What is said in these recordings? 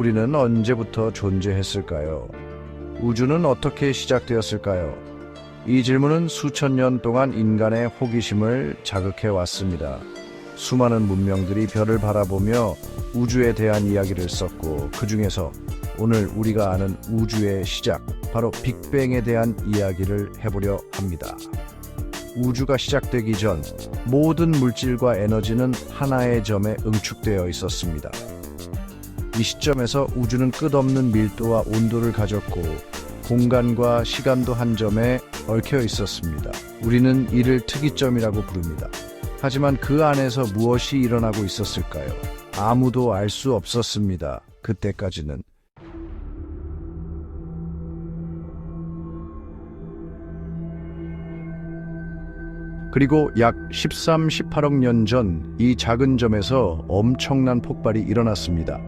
우리는 언제부터 존재했을까요? 우주는 어떻게 시작되었을까요? 이 질문은 수천 년 동안 인간의 호기심을 자극해 왔습니다. 수많은 문명들이 별을 바라보며 우주에 대한 이야기를 썼고, 그 중에서 오늘 우리가 아는 우주의 시작, 바로 빅뱅에 대한 이야기를 해보려 합니다. 우주가 시작되기 전 모든 물질과 에너지는 하나의 점에 응축되어 있었습니다. 이 시점에서 우주는 끝없는 밀도와 온도를 가졌고, 공간과 시간도 한 점에 얽혀 있었습니다. 우리는 이를 특이점이라고 부릅니다. 하지만 그 안에서 무엇이 일어나고 있었을까요? 아무도 알 수 없었습니다. 그때까지는. 그리고 약 13, 18억 년 전 이 작은 점에서 엄청난 폭발이 일어났습니다.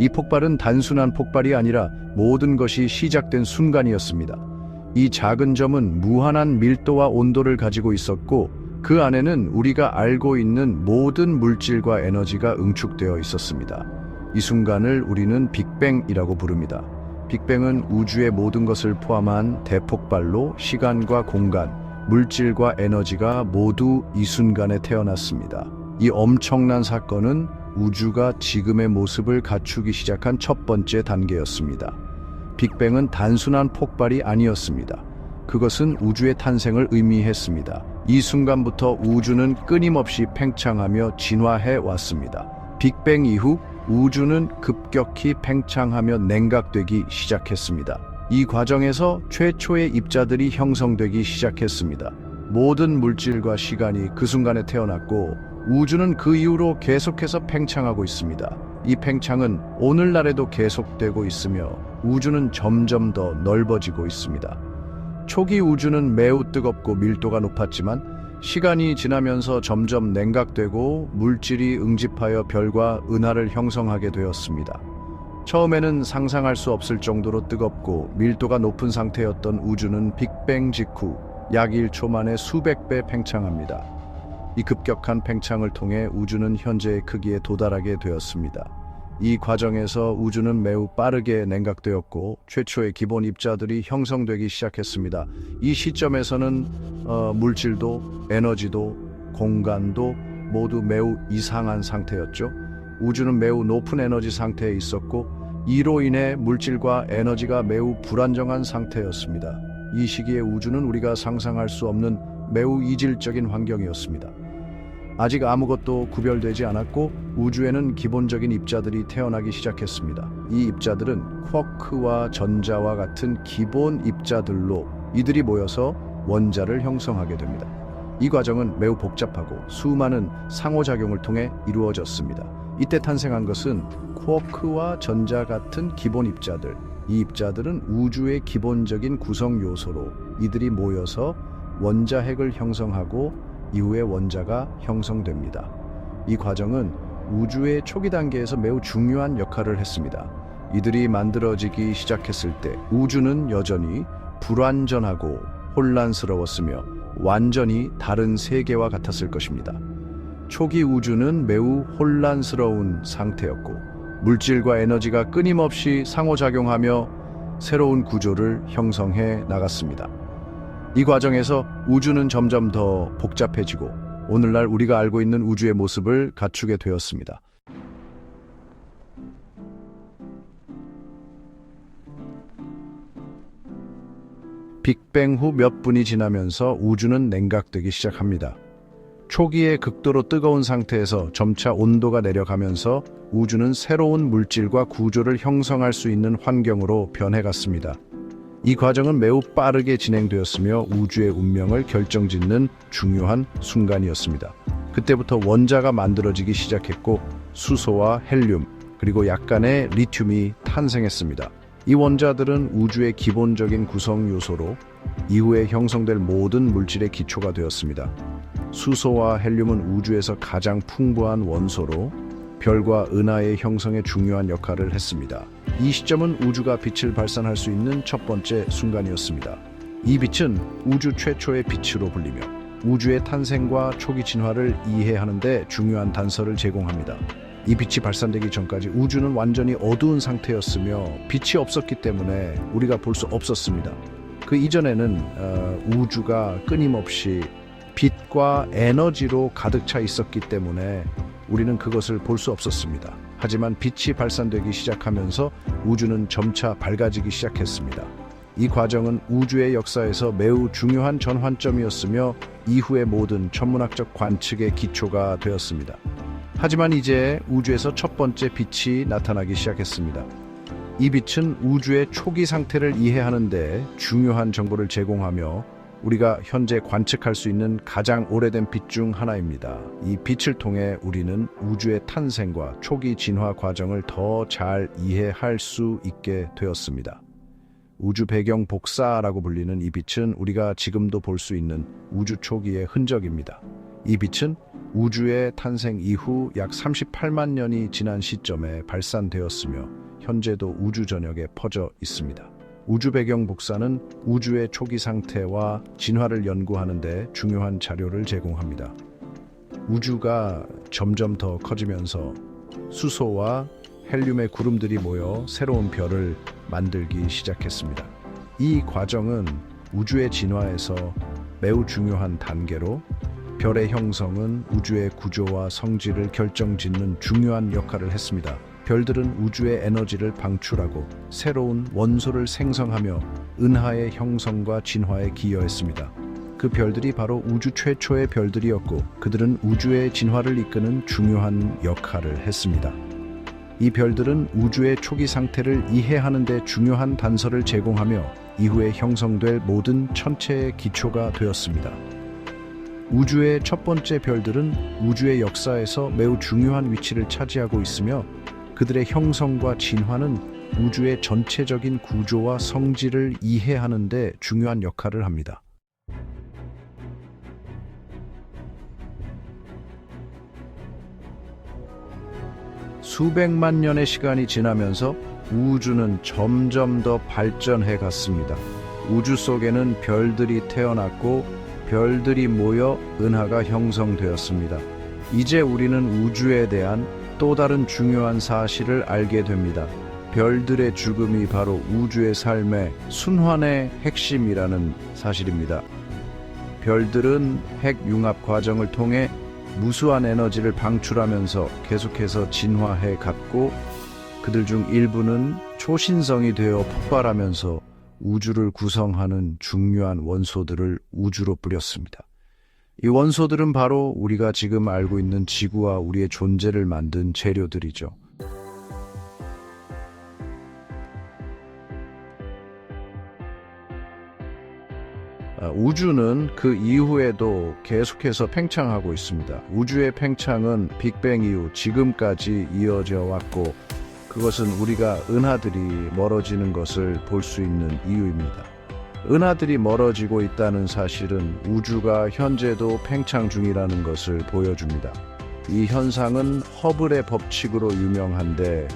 이 폭발은 단순한 폭발이 아니라 모든 것이 시작된 순간이었습니다. 이 작은 점은 무한한 밀도와 온도를 가지고 있었고, 그 안에는 우리가 알고 있는 모든 물질과 에너지가 응축되어 있었습니다. 이 순간을 우리는 빅뱅이라고 부릅니다. 빅뱅은 우주의 모든 것을 포함한 대폭발로 시간과 공간, 물질과 에너지가 모두 이 순간에 태어났습니다. 이 엄청난 사건은 우주가 지금의 모습을 갖추기 시작한 첫 번째 단계였습니다. 빅뱅은 단순한 폭발이 아니었습니다. 그것은 우주의 탄생을 의미했습니다. 이 순간부터 우주는 끊임없이 팽창하며 진화해 왔습니다. 빅뱅 이후 우주는 급격히 팽창하며 냉각되기 시작했습니다. 이 과정에서 최초의 입자들이 형성되기 시작했습니다. 모든 물질과 시간이 그 순간에 태어났고, 우주는 그 이후로 계속해서 팽창하고 있습니다. 이 팽창은 오늘날에도 계속되고 있으며 우주는 점점 더 넓어지고 있습니다. 초기 우주는 매우 뜨겁고 밀도가 높았지만, 시간이 지나면서 점점 냉각되고 물질이 응집하여 별과 은하를 형성하게 되었습니다. 처음에는 상상할 수 없을 정도로 뜨겁고 밀도가 높은 상태였던 우주는 빅뱅 직후 약 1초 만에 수백 배 팽창합니다. 이 급격한 팽창을 통해 우주는 현재의 크기에 도달하게 되었습니다. 이 과정에서 우주는 매우 빠르게 냉각되었고, 최초의 기본 입자들이 형성되기 시작했습니다. 이 시점에서는 물질도 에너지도 공간도 모두 매우 이상한 상태였죠. 우주는 매우 높은 에너지 상태에 있었고, 이로 인해 물질과 에너지가 매우 불안정한 상태였습니다. 이 시기의 우주는 우리가 상상할 수 없는 매우 이질적인 환경이었습니다. 아직 아무것도 구별되지 않았고, 우주에는 기본적인 입자들이 태어나기 시작했습니다. 이 입자들은 쿼크와 전자와 같은 기본 입자들로 이들이 모여서 원자를 형성하게 됩니다. 이 과정은 매우 복잡하고 수많은 상호작용을 통해 이루어졌습니다. 이때 탄생한 것은 쿼크와 전자 같은 기본 입자들. 이 입자들은 우주의 기본적인 구성 요소로 이들이 모여서 원자핵을 형성하고 이후에 원자가 형성됩니다. 이 과정은 우주의 초기 단계에서 매우 중요한 역할을 했습니다. 이들이 만들어지기 시작했을 때 우주는 여전히 불완전하고 혼란스러웠으며 완전히 다른 세계와 같았을 것입니다. 초기 우주는 매우 혼란스러운 상태였고, 물질과 에너지가 끊임없이 상호작용하며 새로운 구조를 형성해 나갔습니다. 이 과정에서 우주는 점점 더 복잡해지고, 오늘날 우리가 알고 있는 우주의 모습을 갖추게 되었습니다. 빅뱅 후 몇 분이 지나면서 우주는 냉각되기 시작합니다. 초기에 극도로 뜨거운 상태에서 점차 온도가 내려가면서 우주는 새로운 물질과 구조를 형성할 수 있는 환경으로 변해갔습니다. 이 과정은 매우 빠르게 진행되었으며 우주의 운명을 결정짓는 중요한 순간이었습니다. 그때부터 원자가 만들어지기 시작했고, 수소와 헬륨, 그리고 약간의 리튬이 탄생했습니다. 이 원자들은 우주의 기본적인 구성 요소로 이후에 형성될 모든 물질의 기초가 되었습니다. 수소와 헬륨은 우주에서 가장 풍부한 원소로 별과 은하의 형성에 중요한 역할을 했습니다. 이 시점은 우주가 빛을 발산할 수 있는 첫 번째 순간이었습니다. 이 빛은 우주 최초의 빛으로 불리며 우주의 탄생과 초기 진화를 이해하는 데 중요한 단서를 제공합니다. 이 빛이 발산되기 전까지 우주는 완전히 어두운 상태였으며 빛이 없었기 때문에 우리가 볼 수 없었습니다. 그 이전에는 우주가 끊임없이 빛과 에너지로 가득 차 있었기 때문에 우리는 그것을 볼 수 없었습니다. 하지만 빛이 발산되기 시작하면서 우주는 점차 밝아지기 시작했습니다. 이 과정은 우주의 역사에서 매우 중요한 전환점이었으며 이후의 모든 천문학적 관측의 기초가 되었습니다. 하지만 이제 우주에서 첫 번째 빛이 나타나기 시작했습니다. 이 빛은 우주의 초기 상태를 이해하는 데 중요한 정보를 제공하며 우리가 현재 관측할 수 있는 가장 오래된 빛 중 하나입니다. 이 빛을 통해 우리는 우주의 탄생과 초기 진화 과정을 더 잘 이해할 수 있게 되었습니다. 우주 배경 복사라고 불리는 이 빛은 우리가 지금도 볼 수 있는 우주 초기의 흔적입니다. 이 빛은 우주의 탄생 이후 약 38만 년이 지난 시점에 발산되었으며 현재도 우주 전역에 퍼져 있습니다. 우주 배경 복사는 우주의 초기 상태와 진화를 연구하는 데 중요한 자료를 제공합니다. 우주가 점점 더 커지면서 수소와 헬륨의 구름들이 모여 새로운 별을 만들기 시작했습니다. 이 과정은 우주의 진화에서 매우 중요한 단계로 별의 형성은 우주의 구조와 성질을 결정짓는 중요한 역할을 했습니다. 별들은 우주의 에너지를 방출하고 새로운 원소를 생성하며 은하의 형성과 진화에 기여했습니다. 그 별들이 바로 우주 최초의 별들이었고 그들은 우주의 진화를 이끄는 중요한 역할을 했습니다. 이 별들은 우주의 초기 상태를 이해하는 데 중요한 단서를 제공하며 이후에 형성될 모든 천체의 기초가 되었습니다. 우주의 첫 번째 별들은 우주의 역사에서 매우 중요한 위치를 차지하고 있으며 그들의 형성과 진화는 우주의 전체적인 구조와 성질을 이해하는 데 중요한 역할을 합니다. 수백만 년의 시간이 지나면서 우주는 점점 더 발전해 갔습니다. 우주 속에는 별들이 태어났고 별들이 모여 은하가 형성되었습니다. 이제 우리는 우주에 대한 또 다른 중요한 사실을 알게 됩니다. 별들의 죽음이 바로 우주의 삶의 순환의 핵심이라는 사실입니다. 별들은 핵융합 과정을 통해 무수한 에너지를 방출하면서 계속해서 진화해 갔고 그들 중 일부는 초신성이 되어 폭발하면서 우주를 구성하는 중요한 원소들을 우주로 뿌렸습니다. 이 원소들은 바로 우리가 지금 알고 있는 지구와 우리의 존재를 만든 재료들이죠. 우주는 그 이후에도 계속해서 팽창하고 있습니다. 우주의 팽창은 빅뱅 이후 지금까지 이어져 왔고 그것은 우리가 은하들이 멀어지는 것을 볼 수 있는 이유입니다. 은하들이 멀어지고 있다는 사실은 우주가 현재도 팽창 중이라는 것을 보여줍니다. 이 현상은 허블의 법칙으로 유명한데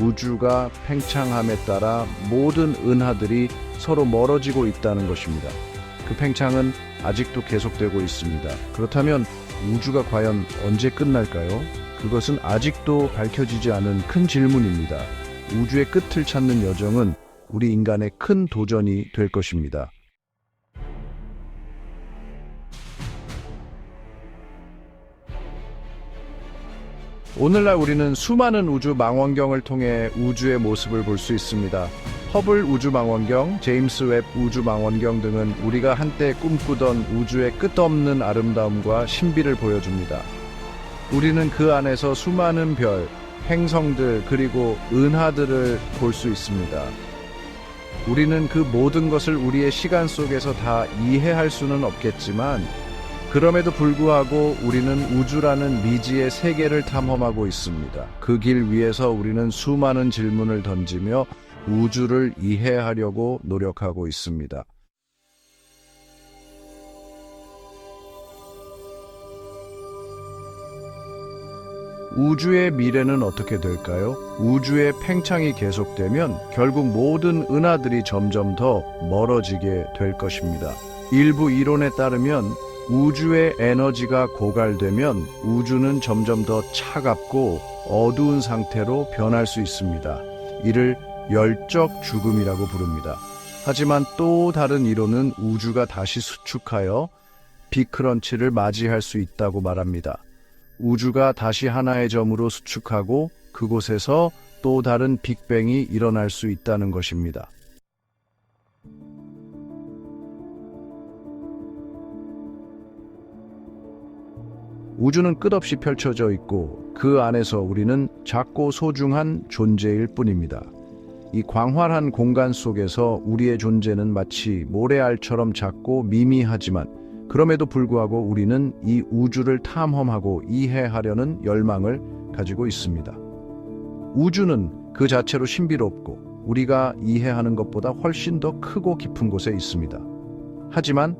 우주가 팽창함에 따라 모든 은하들이 서로 멀어지고 있다는 것입니다. 그 팽창은 아직도 계속되고 있습니다. 그렇다면 우주가 과연 언제 끝날까요? 그것은 아직도 밝혀지지 않은 큰 질문입니다. 우주의 끝을 찾는 여정은 우리 인간의 큰 도전이 될 것입니다. 오늘날 우리는 수많은 우주 망원경을 통해 우주의 모습을 볼 수 있습니다. 허블 우주 망원경, 제임스 웹 우주 망원경 등은 우리가 한때 꿈꾸던 우주의 끝없는 아름다움과 신비를 보여줍니다. 우리는 그 안에서 수많은 별, 행성들 그리고 은하들을 볼 수 있습니다. 우리는 그 모든 것을 우리의 시간 속에서 다 이해할 수는 없겠지만 그럼에도 불구하고 우리는 우주라는 미지의 세계를 탐험하고 있습니다. 그 길 위에서 우리는 수많은 질문을 던지며 우주를 이해하려고 노력하고 있습니다. 우주의 미래는 어떻게 될까요? 우주의 팽창이 계속되면 결국 모든 은하들이 점점 더 멀어지게 될 것입니다. 일부 이론에 따르면 우주의 에너지가 고갈되면 우주는 점점 더 차갑고 어두운 상태로 변할 수 있습니다. 이를 열적 죽음이라고 부릅니다. 하지만 또 다른 이론은 우주가 다시 수축하여 빅크런치를 맞이할 수 있다고 말합니다. 우주가 다시 하나의 점으로 수축하고 그곳에서 또 다른 빅뱅이 일어날 수 있다는 것입니다. 우주는 끝없이 펼쳐져 있고 그 안에서 우리는 작고 소중한 존재일 뿐입니다. 이 광활한 공간 속에서 우리의 존재는 마치 모래알처럼 작고 미미하지만 그럼에도 불구하고 우리는 이 우주를 탐험하고 이해하려는 열망을 가지고 있습니다. 우주는 그 자체로 신비롭고 우리가 이해하는 것보다 훨씬 더 크고 깊은 곳에 있습니다. 하지만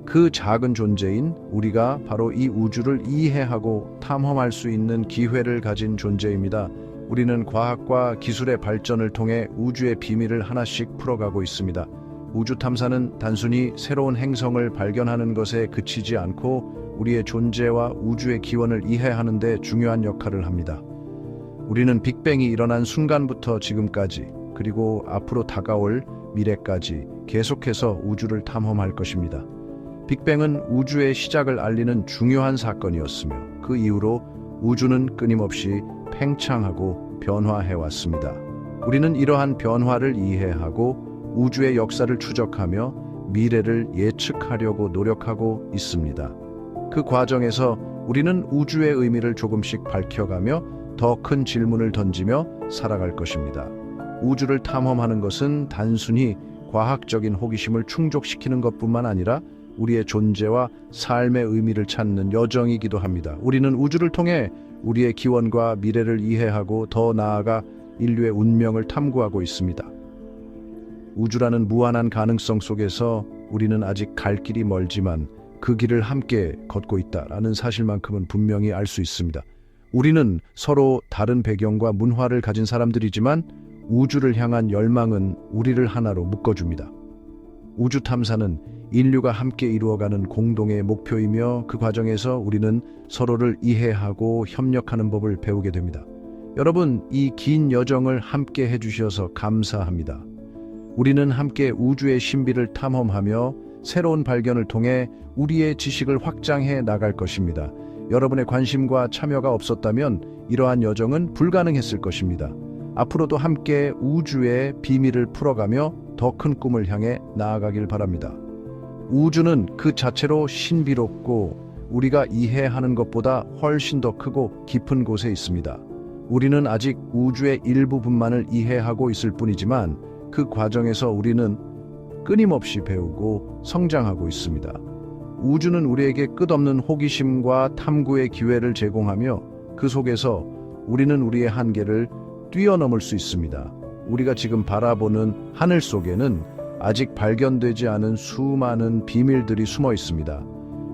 그 작은 존재인 우리가 바로 이 우주를 이해하고 탐험할 수 있는 기회를 가진 존재입니다. 우리는 과학과 기술의 발전을 통해 우주의 비밀을 하나씩 풀어가고 있습니다. 우주 탐사는 단순히 새로운 행성을 발견하는 것에 그치지 않고 우리의 존재와 우주의 기원을 이해하는 데 중요한 역할을 합니다. 우리는 빅뱅이 일어난 순간부터 지금까지 그리고 앞으로 다가올 미래까지 계속해서 우주를 탐험할 것입니다. 빅뱅은 우주의 시작을 알리는 중요한 사건이었으며 그 이후로 우주는 끊임없이 팽창하고 변화해왔습니다. 우리는 이러한 변화를 이해하고 우주의 역사를 추적하며 미래를 예측하려고 노력하고 있습니다. 그 과정에서 우리는 우주의 의미를 조금씩 밝혀가며 더 큰 질문을 던지며 살아갈 것입니다. 우주를 탐험하는 것은 단순히 과학적인 호기심을 충족시키는 것뿐만 아니라 우리의 존재와 삶의 의미를 찾는 여정이기도 합니다. 우리는 우주를 통해 우리의 기원과 미래를 이해하고 더 나아가 인류의 운명을 탐구하고 있습니다. 우주라는 무한한 가능성 속에서 우리는 아직 갈 길이 멀지만 그 길을 함께 걷고 있다라는 사실만큼은 분명히 알 수 있습니다. 우리는 서로 다른 배경과 문화를 가진 사람들이지만 우주를 향한 열망은 우리를 하나로 묶어줍니다. 우주 탐사는 인류가 함께 이루어가는 공동의 목표이며 그 과정에서 우리는 서로를 이해하고 협력하는 법을 배우게 됩니다. 여러분, 이 긴 여정을 함께 해주셔서 감사합니다. 우리는 함께 우주의 신비를 탐험하며 새로운 발견을 통해 우리의 지식을 확장해 나갈 것입니다. 여러분의 관심과 참여가 없었다면 이러한 여정은 불가능했을 것입니다. 앞으로도 함께 우주의 비밀을 풀어가며 더 큰 꿈을 향해 나아가길 바랍니다. 우주는 그 자체로 신비롭고 우리가 이해하는 것보다 훨씬 더 크고 깊은 곳에 있습니다. 우리는 아직 우주의 일부분만을 이해하고 있을 뿐이지만 그 과정에서 우리는 끊임없이 배우고 성장하고 있습니다. 우주는 우리에게 끝없는 호기심과 탐구의 기회를 제공하며 그 속에서 우리는 우리의 한계를 뛰어넘을 수 있습니다. 우리가 지금 바라보는 하늘 속에는 아직 발견되지 않은 수많은 비밀들이 숨어 있습니다.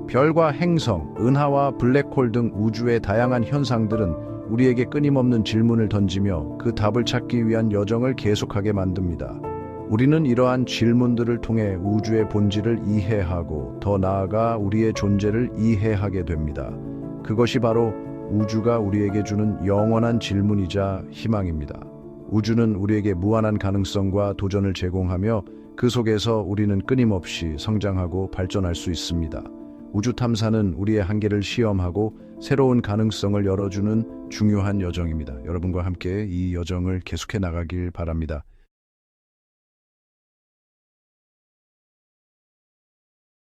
별과 행성, 은하와 블랙홀 등 우주의 다양한 현상들은 우리에게 끊임없는 질문을 던지며 그 답을 찾기 위한 여정을 계속하게 만듭니다. 우리는 이러한 질문들을 통해 우주의 본질을 이해하고 더 나아가 우리의 존재를 이해하게 됩니다. 그것이 바로 우주가 우리에게 주는 영원한 질문이자 희망입니다. 우주는 우리에게 무한한 가능성과 도전을 제공하며 그 속에서 우리는 끊임없이 성장하고 발전할 수 있습니다. 우주 탐사는 우리의 한계를 시험하고 새로운 가능성을 열어주는 중요한 여정입니다. 여러분과 함께 이 여정을 계속해 나가길 바랍니다.